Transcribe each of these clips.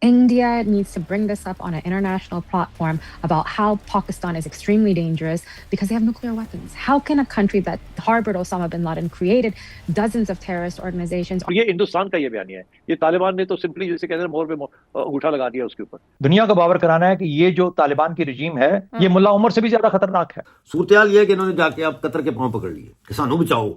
India needs to bring this up on an international platform about how Pakistan is extremely dangerous because they have nuclear weapons. How can a country that harbored Osama bin Laden, created dozens of terrorist organizations? ये हिंदुस्तान का ये बयान है, ये तालिबान ने तो simply जैसे कहते हैं मोहर पे अंगूठा लगा दिया उसके ऊपर। दुनिया को बावर कराना है कि ये जो तालिबान की रजीम है ये मुल्ला उमर से भी ज्यादा खतरनाक है। सूरत-ए-हाल ये है कि इन्होंने जाके अब कतर के पांव पकड़ लिए कि सानू बचाओ।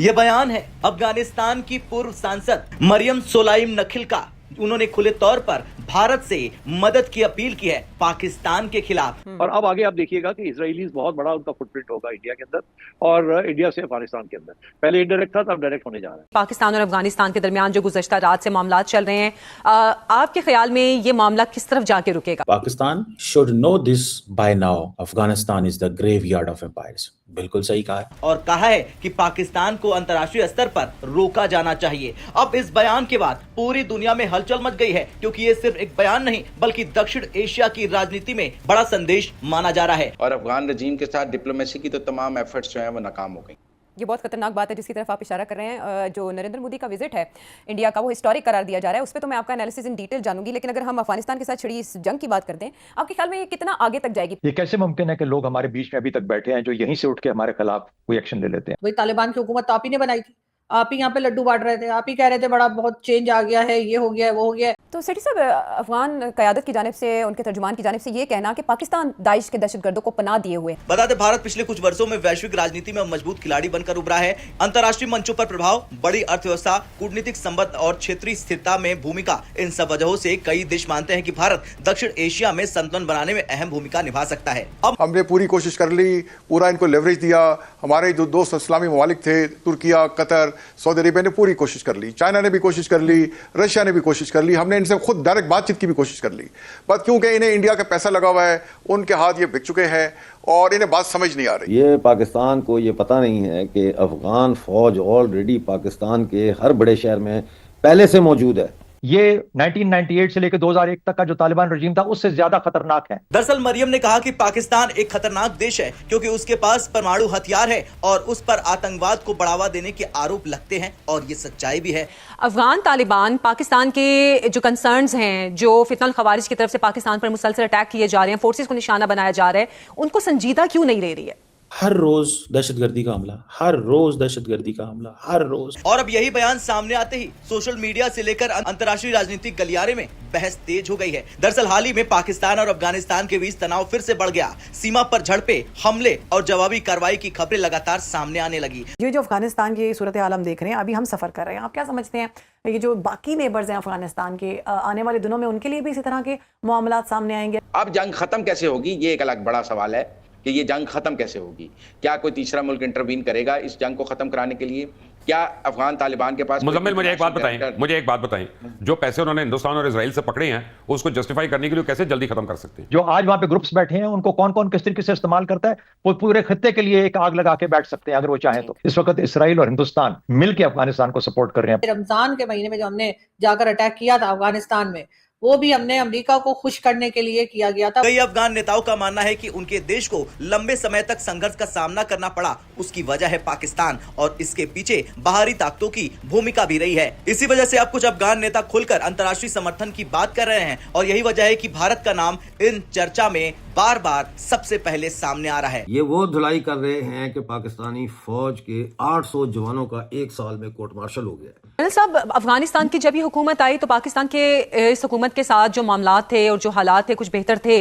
ये बयान है अफगानिस्तान की पूर्व सांसद मरियम सोलाइम नखिल का। उन्होंने खुले तौर पर भारत से मदद की अपील की है पाकिस्तान के खिलाफ। और अब आगे आप देखिएगा कि इजरायलीज बहुत बड़ा उनका फुटप्रिंट होगा इंडिया के अंदर और इंडिया से अफगानिस्तान के अंदर। पहले इनडायरेक्ट था, अब डायरेक्ट होने जा रहा है। पाकिस्तान और अफगानिस्तान के दरमियान जो गुज़श्ता रात से मामला चल रहे हैं, आपके ख्याल में ये मामला किस तरफ जाके रुकेगा? Pakistan should know this by now, Afghanistan is the graveyard of empires. बिल्कुल सही कहा है। और कहा है कि पाकिस्तान को अंतर्राष्ट्रीय स्तर पर रोका जाना चाहिए। अब इस बयान के बाद पूरी दुनिया में हलचल मच गई है, क्योंकि ये सिर्फ एक बयान नहीं बल्कि दक्षिण एशिया की राजनीति में बड़ा संदेश माना जा रहा है। और अफगान रजीम के साथ डिप्लोमेसी की तो तमाम एफर्ट्स जो हैं वो नाकाम हो गई। ये बहुत खतरनाक बात है जिसकी तरफ आप इशारा कर रहे हैं। जो नरेंद्र मोदी का विजिट है इंडिया का, वो हिस्टोरिक करार दिया जा रहा है। उस पर तो मैं आपका एनालिसिस इन डिटेल जानूंगी, लेकिन अगर हम अफगानिस्तान के साथ छिड़ी इस जंग की बात करते हैं, आपके ख्याल में ये कितना आगे तक जाएगी? ये कैसे मुमकिन है कि लोग हमारे बीच में अभी तक बैठे हैं जो यहीं से उठ के हमारे खिलाफ कोई एक्शन ले लेते हैं? वही तालिबान की हुकूमत तो आप ही ने बनाई थी, आप ही यहाँ पे लड्डू बांट रहे थे, आप ही कह रहे थे बड़ा बहुत चेंज आ गया है, ये हो गया है, वो हो गया है। तो सेठी साहब, अफगान क़यादत की जानिब से, उनके तर्जुमान की जानिब से ये कहना कि पाकिस्तान दाइश के दहशतगर्दों को पनाह दिए हुए। बता दें, भारत पिछले कुछ वर्षों में वैश्विक राजनीति में मजबूत खिलाड़ी बनकर उभरा है। अंतर्राष्ट्रीय मंचों पर प्रभाव, बड़ी अर्थव्यवस्था, कूटनीतिक संबंध और क्षेत्रीय स्थिरता में भूमिका, इन सब वजहों से कई देश मानते हैं कि भारत दक्षिण एशिया में संतुलन बनाने में अहम भूमिका निभा सकता है। अब हमने पूरी कोशिश कर ली, पूरा इनको लेवरेज दिया। हमारे जो दोस्त इस्लामी ममालिक थे, तुर्किया, कतर, सऊदी अरेबिया ने पूरी कोशिश कर ली, चाइना ने भी कोशिश कर ली, रशिया ने भी कोशिश कर ली, हमने इनसे खुद डायरेक्ट बातचीत की भी कोशिश कर ली। बस क्योंकि इन्हें इंडिया का पैसा लगा हुआ है, उनके हाथ ये बिक चुके हैं और इन्हें बात समझ नहीं आ रही। ये पाकिस्तान को ये पता नहीं है कि अफगान फौज ऑलरेडी पाकिस्तान के हर बड़े शहर में पहले से मौजूद है। ये 1998 से लेकर 2001 तक का जो तालिबान रजीम था उससे ज्यादा खतरनाक है। दरअसल मरियम ने कहा कि पाकिस्तान एक खतरनाक देश है क्योंकि उसके पास परमाणु हथियार है और उस पर आतंकवाद को बढ़ावा देने के आरोप लगते हैं, और ये सच्चाई भी है। अफगान तालिबान पाकिस्तान के जो कंसर्न्स हैं, जो फितनल खवारिज की तरफ से पाकिस्तान पर मुसलसल अटैक किए जा रहे हैं, फोर्सेस को निशाना बनाया जा रहा है, उनको संजीदा क्यों नहीं ले रही है? हर रोज दहशतगर्दी का हमला, हर रोज दहशतगर्दी का हमला, हर रोज। और अब यही बयान सामने आते ही सोशल मीडिया से लेकर अंतर्राष्ट्रीय राजनीतिक गलियारे में बहस तेज हो गई है। दरअसल हाल ही में पाकिस्तान और अफगानिस्तान के बीच तनाव फिर से बढ़ गया। सीमा पर झड़पे, हमले और जवाबी कार्रवाई की खबरें लगातार सामने आने लगी। ये जो अफगानिस्तान की सूरत हाल हम देख रहे हैं, अभी हम सफर कर रहे हैं, आप क्या समझते हैं ये जो बाकी नेबर्स हैं अफगानिस्तान के, आने वाले दिनों में उनके लिए भी इसी तरह के मामला सामने आएंगे? अब जंग खत्म कैसे होगी, ये एक अलग बड़ा सवाल है कि ये जंग खत्म कैसे होगी। क्या कोई तीसरा मुल्क इंटरवीन करेगा इस जंग को खत्म कराने के लिए? क्या अफगान तालिबान के पास? मुजम्मिल, मुझे एक बात बताएं, जो पैसे उन्होंने हिंदुस्तान और इजराइल से पकड़े हैं उसको जस्टिफाई करने के लिए कैसे जल्दी खत्म कर सकते हैं? जो आज वहां पे ग्रुप्स बैठे हैं उनको कौन कौन किस तरीके से इस्तेमाल करता है, वो पूरे खत्ते के लिए एक आग लगा के बैठ सकते हैं अगर वो चाहें तो। इस वक्त इसराइल और हिंदुस्तान मिलकर अफगानिस्तान को सपोर्ट कर रहे हैं। रमजान के महीने में जो हमने जाकर अटैक किया था अफगानिस्तान में, वो भी हमने अमेरिका को खुश करने के लिए किया गया था। कई अफगान नेताओं का मानना है कि उनके देश को लंबे समय तक संघर्ष का सामना करना पड़ा, उसकी वजह है पाकिस्तान और इसके पीछे बाहरी ताकतों की भूमिका भी रही है। इसी वजह से अब कुछ अफगान नेता खुलकर अंतर्राष्ट्रीय समर्थन की बात कर रहे हैं और यही वजह है कि भारत का नाम इन चर्चा में बार बार सबसे पहले सामने आ रहा है। ये वो धुलाई कर रहे हैं कि पाकिस्तानी फौज के 800 जवानों का एक साल में कोर्ट मार्शल हो गया। साहब, अफगानिस्तान की जब ये हुकूमत आई तो पाकिस्तान के इस हुकूमत के साथ जो मामलात थे और जो हालात थे कुछ बेहतर थे,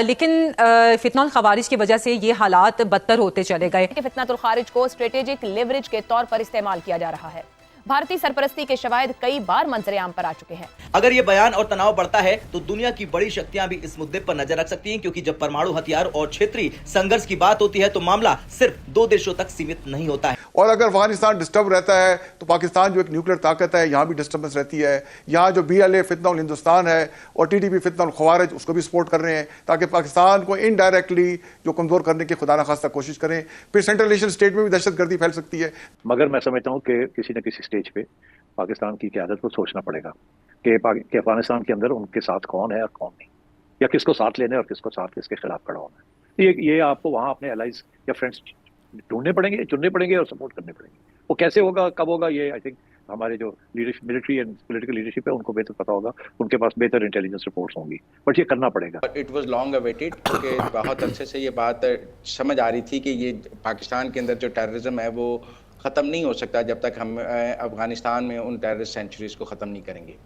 लेकिन फितनल खवारिज की वजह से ये हालात बदतर होते चले गए। फितनतुल खारिज को स्ट्रेटेजिक लेवरेज के तौर पर इस्तेमाल किया जा रहा है। भारतीय सरपरस्ती के शवाहिद कई बार मंजर-ए-आम पर आ चुके हैं। अगर ये बयान और तनाव बढ़ता है तो दुनिया की बड़ी शक्तियां भी इस मुद्दे पर नजर रख सकती हैं, क्योंकि जब परमाणु हथियार और क्षेत्रीय संघर्ष की बात होती है तो मामला सिर्फ 2 देशों तक सीमित नहीं होता है। और अगर अफगानिस्तान डिस्टर्ब रहता है तो पाकिस्तान जो एक न्यूक्लियर ताकत है, यहाँ भी डिस्टर्बेंस रहती है। यहाँ जो BLA फितनल हिंदुस्तान है और TTP फितनल खवारिज उसको भी सपोर्ट कर रहे हैं ताकि पाकिस्तान को इनडायरेक्टली जो कमजोर करने की खुदा न खास्ता कोशिश करें। फिर सेंट्रल एशियन स्टेट में भी दहशतगर्दी फैल सकती है। मगर मैं समझता हूँ कि किसी न किसी स्टेज पे पाकिस्तान की क़यादत को सोचना पड़ेगा कि अफगानिस्तान के अंदर उनके साथ कौन है और कौन नहीं, या किसको साथ लेने और किसको साथ किसके खिलाफ खड़ा होना है। ये आपको वहाँ अपने एलाइज या फ्रेंड्स ढूंढने पड़ेंगे, चुनने पड़ेंगे और सपोर्ट करने पड़ेंगे। वो कैसे होगा, कब होगा, ये आई थिंक हमारे जो मिलिट्री एंड पॉलिटिकल लीडरशिप है उनको बेहतर पता होगा, उनके पास बेहतर इंटेलिजेंस रिपोर्ट्स होंगी, बट ये करना पड़ेगा। इट वाज लॉन्ग अवेटेड, क्योंकि बहुत अरसे से ये बात समझ आ रही थी कि ये पाकिस्तान के अंदर जो टेररिज्म है वो ख़त्म नहीं हो सकता जब तक हम अफगानिस्तान में उन टेररिस्ट सेंचुरीज को ख़त्म नहीं करेंगे।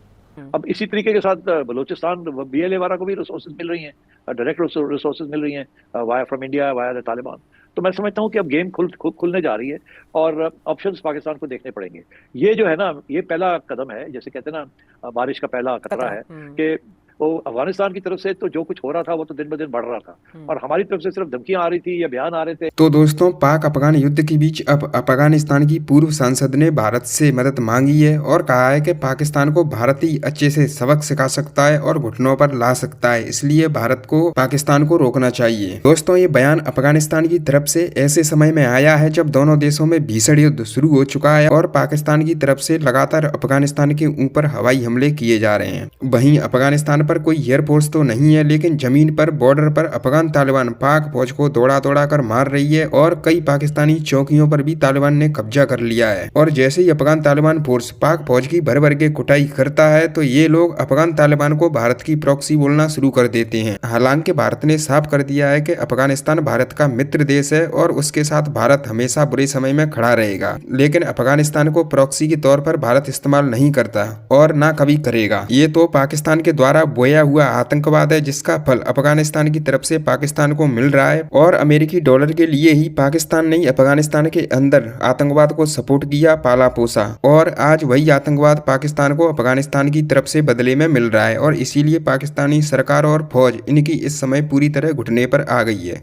अब इसी तरीके के साथ बलूचिस्तान BLA वाला को भी रिसोर्सेज मिल रही हैं, डायरेक्ट रिसोर्सेज मिल रही हैं via from India, via the Taliban. तो मैं समझता हूँ कि अब गेम खुलने जा रही है और ऑप्शंस पाकिस्तान को देखने पड़ेंगे। ये जो है ना, ये पहला कदम है, जैसे कहते हैं ना बारिश का पहला खतरा है कि वो अफगानिस्तान की तरफ से तो जो कुछ हो रहा था वो तो दिन ब दिन बढ़ रहा था, और हमारी तरफ से सिर्फ धमकियां आ रही थी या बयान आ रहे थे। तो दोस्तों, पाक अफगान युद्ध के बीच अब अफगानिस्तान की पूर्व सांसद ने भारत से मदद मांगी है और कहा है कि पाकिस्तान को भारत ही अच्छे से सबक सिखा सकता है और घुटनों पर ला सकता है, इसलिए भारत को पाकिस्तान को रोकना चाहिए। दोस्तों, ये बयान अफगानिस्तान की तरफ से ऐसे समय में आया है जब दोनों देशों में भीषण युद्ध शुरू हो चुका है और पाकिस्तान की तरफ से लगातार अफगानिस्तान के ऊपर हवाई हमले किए जा रहे हैं। वहीं अफगानिस्तान पर कोई एयरफोर्स तो नहीं है, लेकिन जमीन पर बॉर्डर पर अफगान तालिबान पाक फौज को दौड़ा दौड़ा कर मार रही है और कई पाकिस्तानी चौकियों पर भी तालिबान ने कब्जा कर लिया है। और जैसे ही अफगान तालिबान फोर्स पाक फौज की भर भर के कुटाई करता है तो ये लोग अफगान तालिबान को भारत की प्रॉक्सी बोलना शुरू कर देते हैं। हालांकि भारत ने साफ कर दिया है कि अफगानिस्तान भारत का मित्र देश है और उसके साथ भारत हमेशा बुरे समय में खड़ा रहेगा, लेकिन अफगानिस्तान को प्रॉक्सी के तौर पर भारत इस्तेमाल नहीं करता और ना कभी करेगा। ये तो पाकिस्तान के द्वारा बोया हुआ आतंकवाद है जिसका फल अफगानिस्तान की तरफ से पाकिस्तान को मिल रहा है और अमेरिकी डॉलर के लिए ही पाकिस्तान ने अफगानिस्तान के अंदर आतंकवाद को सपोर्ट किया, पाला पोसा, और आज वही आतंकवाद पाकिस्तान को अफगानिस्तान की तरफ से बदले में मिल रहा है और इसीलिए पाकिस्तानी सरकार और फौज इनकी इस समय पूरी तरह घुटने पर आ गई है।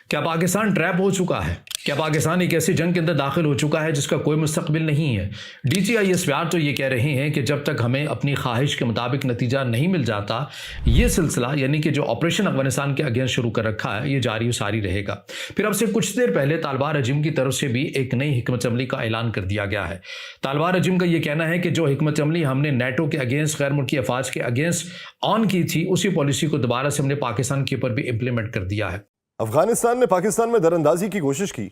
क्या पाकिस्तान ट्रैप हो चुका है? क्या पाकिस्तान एक ऐसी जंग के अंदर दाखिल हो चुका है जिसका कोई मुस्तकबिल नहीं है? DGIS व्यार तो ये कह रहे हैं कि जब तक हमें अपनी ख्वाहिश के मुताबिक नतीजा नहीं मिल जाता, ये सिलसिला यानी कि जो ऑपरेशन अफगानिस्तान के अगेंस्ट शुरू कर रखा है ये जारी सारी रहेगा। फिर अब से कुछ देर पहले तालिबान रजीम की तरफ से भी एक नई हिकमत अमली का ऐलान कर दिया गया है। तालिबान रजीम का ये कहना है कि जो हिकमत अमली हमने नेटो के अगेंस्ट, गैर मुल्की अफवाज के अगेंस्ट ऑन की थी, उसी पॉलिसी को दोबारा से हमने पाकिस्तान के ऊपर भी इम्प्लीमेंट कर दिया है। अफगानिस्तान ने पाकिस्तान में दरअंदाजी की कोशिश की,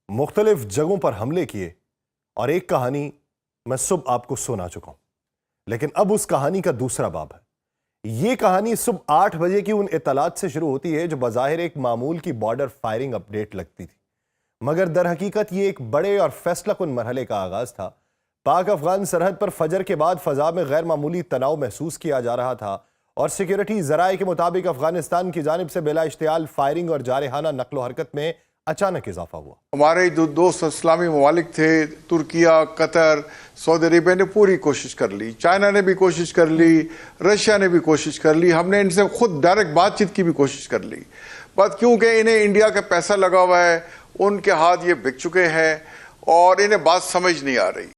मुख्तलिफ जगहों पर हमले किए और एक कहानी मैं सुबह आपको सुना चुका हूं, लेकिन अब उस कहानी का दूसरा बाब है। यह कहानी सुबह 8 बजे की उन इत्तलात से शुरू होती है जो बज़ाहिर एक मामूल की बॉर्डर फायरिंग अपडेट लगती थी, मगर दर हकीकत ये एक बड़े और फैसलाकुन मरहले का आगाज था। पाक अफगान सरहद पर फजर के बाद फजा में गैर मामूली तनाव महसूस किया जा रहा था और सिक्योरिटी ज़राए के मुताबिक अफगानिस्तान की जानिब से बिला इश्तियाल फायरिंग और जारहाना नकलो हरकत में अचानक इजाफा हुआ। हमारे जो दोस्त इस्लामी ममालिक थे, तुर्किया, कतर, सऊदी अरेबिया ने पूरी कोशिश कर ली, चाइना ने भी कोशिश कर ली, रशिया ने भी कोशिश कर ली, हमने इनसे खुद डायरेक्ट बातचीत की भी कोशिश कर ली, बट क्योंकि इन्हें इंडिया का पैसा लगा हुआ है, उनके हाथ ये बिक चुके हैं और इन्हें बात समझ नहीं आ रही।